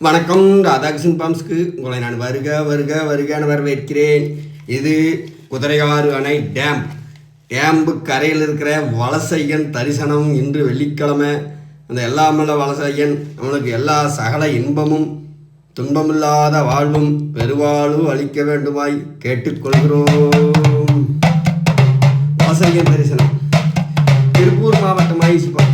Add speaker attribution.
Speaker 1: வணக்கம். ராதாகிருஷ்ணன் பாம்ஸ்க்கு உங்களை நான் வருக வருக வருகன்னு வரவேற்கிறேன். இது குதிரையாறு அணை டேம்பு கரையில் இருக்கிற வலசையன் தரிசனம். இன்று வெள்ளிக்கிழமை. அந்த எல்லாமல்ல வலசையன் நம்மளுக்கு எல்லா சகல இன்பமும் துன்பமில்லாத வாழ்வும் பெருவாழ்வு அளிக்க வேண்டுமாய் கேட்டுக்கொள்கிறோம். வலசையன் தரிசனம் திருப்பூர் மாவட்டம் ஐசிபா